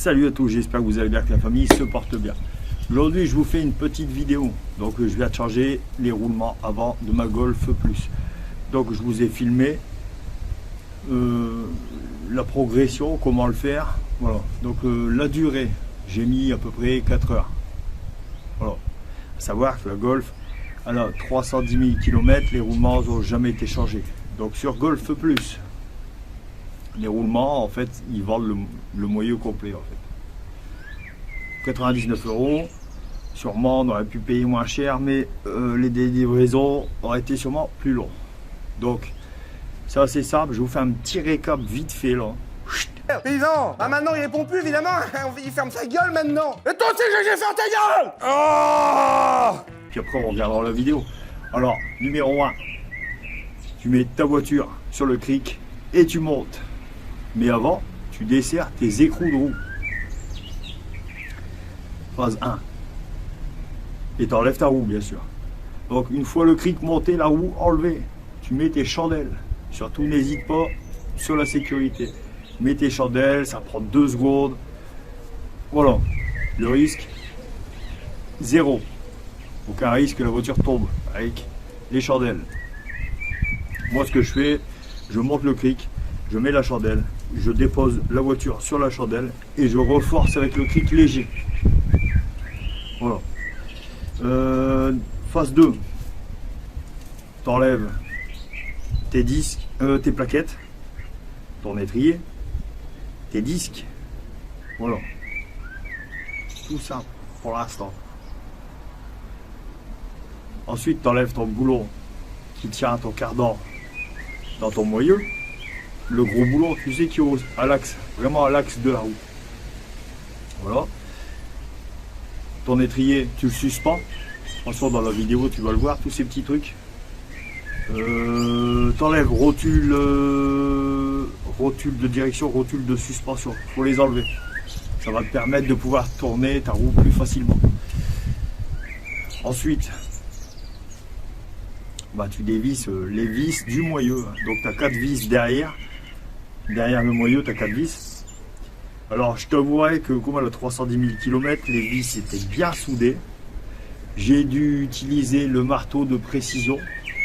Salut à tous, j'espère que vous allez bien, que la famille se porte bien. Aujourd'hui je vous fais une petite vidéo. Donc je viens de changer les roulements avant de ma Golf Plus. Donc je vous ai filmé la progression, comment le faire. Voilà. Donc la durée, j'ai mis à peu près 4 heures. Voilà. À savoir que la Golf, elle a 310 000 km, les roulements n'ont jamais été changés. Donc sur Golf Plus, les roulements, en fait, ils vendent le moyeu complet, en fait. 99 €. Sûrement, on aurait pu payer moins cher, mais les livraisons auraient été sûrement plus longs. Donc, c'est assez simple. Je vous fais un petit récap vite fait, là. Paysan, bah maintenant il répond plus évidemment, il ferme sa gueule maintenant. Et toi aussi j'ai fait ta gueule. Oh. Puis après on regardera la vidéo. Alors, numéro 1, tu mets ta voiture sur le cric et tu montes. Mais avant, tu desserres tes écrous de roue. Phase 1. Et tu enlèves ta roue, bien sûr. Donc, une fois le cric monté, la roue enlevée, tu mets tes chandelles. Surtout, n'hésite pas sur la sécurité. Mets tes chandelles, ça prend 2 secondes. Voilà. Le risque, 0. Aucun risque que la voiture tombe avec les chandelles. Moi, ce que je fais, je monte le cric, je mets la chandelle, je dépose la voiture sur la chandelle et je reforce avec le cric léger. Voilà. Phase 2. T'enlèves tes disques, tes plaquettes, ton étrier, tes disques. Voilà. Tout ça pour l'instant. Ensuite, t'enlèves ton boulon qui tient à ton cardan dans ton moyeu. Le gros boulon, tu sais, qui est à l'axe, vraiment à l'axe de la roue. Voilà. Ton étrier, tu le suspends. De toute façon, dans la vidéo, tu vas le voir, tous ces petits trucs. T'enlèves rotule de direction, rotule de suspension. Il faut les enlever. Ça va te permettre de pouvoir tourner ta roue plus facilement. Ensuite, bah, tu dévisses les vis du moyeu. Donc tu as 4 vis derrière. Derrière le moyeu, tu as 4 vis. Alors je t'avouerai que comme elle a 310 000 km, les vis étaient bien soudées. J'ai dû utiliser le marteau de précision,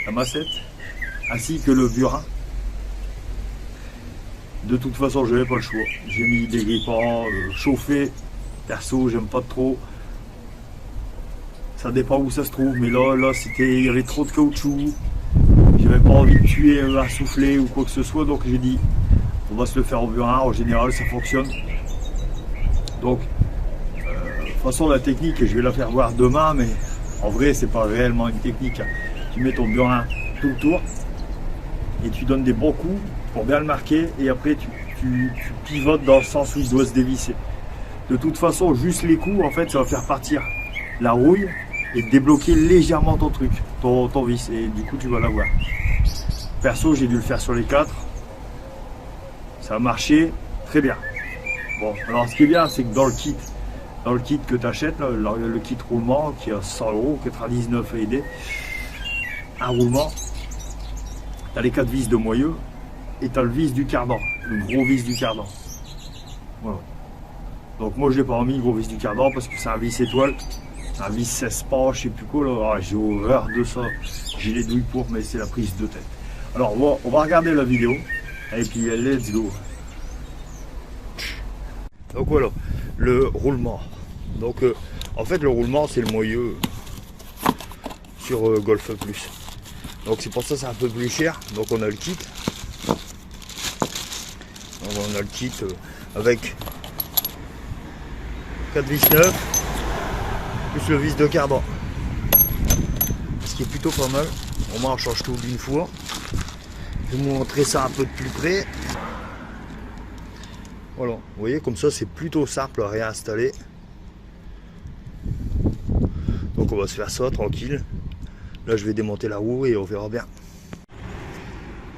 la massette, ainsi que le burin. De toute façon, je n'avais pas le choix. J'ai mis des grippants chauffés. Perso, j'aime pas trop. Ça dépend où ça se trouve, mais là il y avait trop de caoutchouc. J'avais pas envie de tuer un soufflet ou quoi que ce soit, donc j'ai dit on va se le faire au burin. En général, ça fonctionne. Donc, de toute façon, la technique, je vais la faire voir demain, mais en vrai, c'est pas réellement une technique. Tu mets ton burin tout le tour et tu donnes des bons coups pour bien le marquer, et après tu pivotes dans le sens où il doit se dévisser. De toute façon, juste les coups, en fait, ça va faire partir la rouille et débloquer légèrement ton truc, ton vis, et du coup tu vas l'avoir. Perso, j'ai dû le faire sur les 4. Ça a marché très bien. Bon, alors ce qui est bien, c'est que dans le kit que tu achètes, le kit roulement qui a 100 €, 99 AED, un roulement, tu as les 4 vis de moyeu et tu as le vis du cardan, le gros vis du cardan. Voilà. Donc moi je l'ai pas remis, le gros vis du cardan, parce que c'est un vis étoile, un vis 16 pas, je sais plus quoi là. Ah, j'ai horreur de ça, j'ai les douilles pour, mais c'est la prise de tête. Alors on va regarder la vidéo et puis let's go. Donc voilà, le roulement. Donc en fait le roulement c'est le moyeu sur Golf Plus. Donc c'est pour ça que c'est un peu plus cher. Donc on a le kit. Donc, on a le kit avec 4 vis neuves plus le vis de cardan. Ce qui est plutôt pas mal. Au moins on change tout d'une fois. Je vais vous montrer ça un peu de plus près. Voilà, vous voyez, comme ça c'est plutôt simple à réinstaller. Donc on va se faire ça tranquille. Là je vais démonter la roue et on verra bien.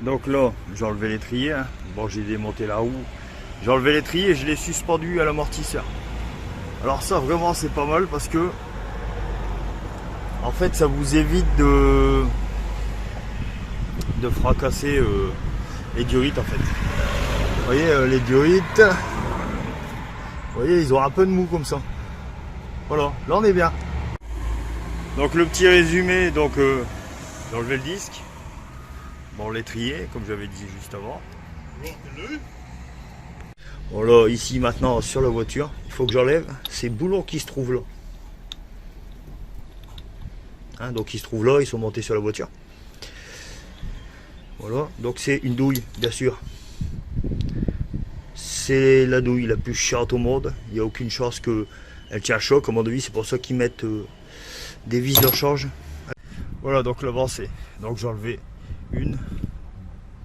Donc là j'ai enlevé l'étrier, hein. Bon, j'ai démonté la roue, j'ai enlevé l'étrier et je l'ai suspendu à l'amortisseur. Alors ça vraiment c'est pas mal, parce que en fait ça vous évite de fracasser les durites en fait. Vous voyez les durites, Vous voyez, ils ont un peu de mou comme ça. Voilà, là on est bien. Donc le petit résumé, donc j'ai enlevé le disque. Bon, l'étrier, comme j'avais dit juste avant. Voilà, ici maintenant sur la voiture, il faut que j'enlève ces boulons qui se trouvent là. Hein, donc ils se trouvent là, ils sont montés sur la voiture. Voilà, donc c'est une douille, bien sûr. C'est la douille la plus chiante au monde. Il n'y a aucune chance qu'elle tient choc, à mon avis, c'est pour ça qu'ils mettent des vis de rechange. Voilà, donc l'avancée. Donc j'ai enlevé 1,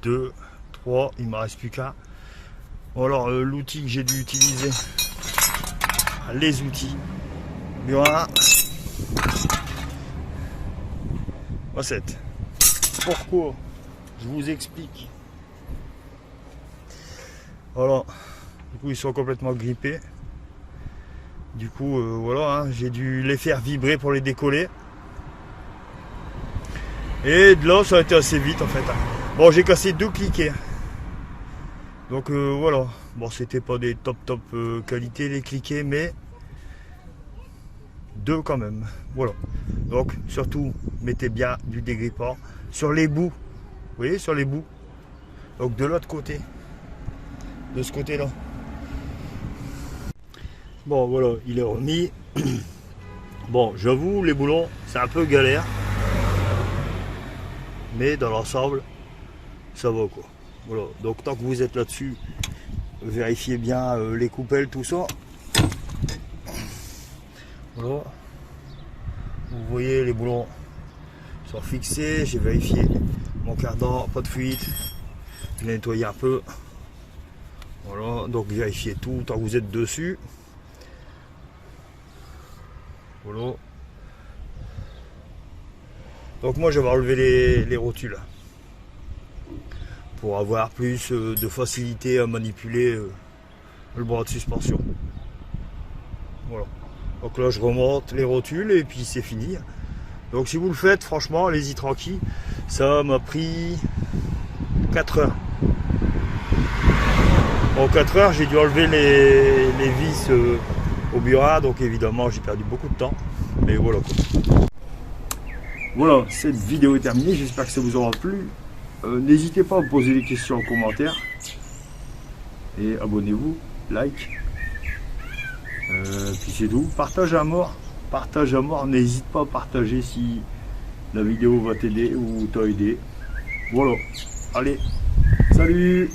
2, 3, il ne me reste plus qu'un. Bon, alors l'outil que j'ai dû utiliser, les outils, Burin, recette. Pourquoi? Je vous explique. Voilà, du coup ils sont complètement grippés. Du coup voilà, hein, j'ai dû les faire vibrer pour les décoller. Et de là ça a été assez vite en fait. Bon, j'ai cassé 2 cliquets. Donc voilà, bon c'était pas des top qualité les cliquets, mais 2 quand même. Voilà. Donc surtout mettez bien du dégrippant sur les bouts. Vous voyez, sur les bouts. Donc de l'autre côté. De ce côté là. Bon voilà, il est remis. Bon, j'avoue, les boulons c'est un peu galère, mais dans l'ensemble ça va quoi. Voilà, donc tant que vous êtes là dessus, vérifiez bien les coupelles, tout ça. Voilà, vous voyez les boulons sont fixés. J'ai vérifié mon cardan, pas de fuite, je l'ai nettoyé un peu. Voilà, donc vérifiez tout tant que vous êtes dessus. Voilà. Donc moi je vais enlever les rotules pour avoir plus de facilité à manipuler le bras de suspension. Voilà. Donc là je remonte les rotules et puis c'est fini. Donc si vous le faites, franchement, allez-y tranquille. Ça m'a pris 4 heures. En 4 heures, j'ai dû enlever les vis au Burin, donc évidemment j'ai perdu beaucoup de temps. Mais voilà quoi. Voilà, cette vidéo est terminée, j'espère que ça vous aura plu. N'hésitez pas à me poser des questions en commentaire. Et abonnez-vous, like. Puis c'est tout. Partage à mort. Partage à mort. N'hésite pas à partager si la vidéo va t'aider ou t'a aidé. Voilà. Allez. Salut.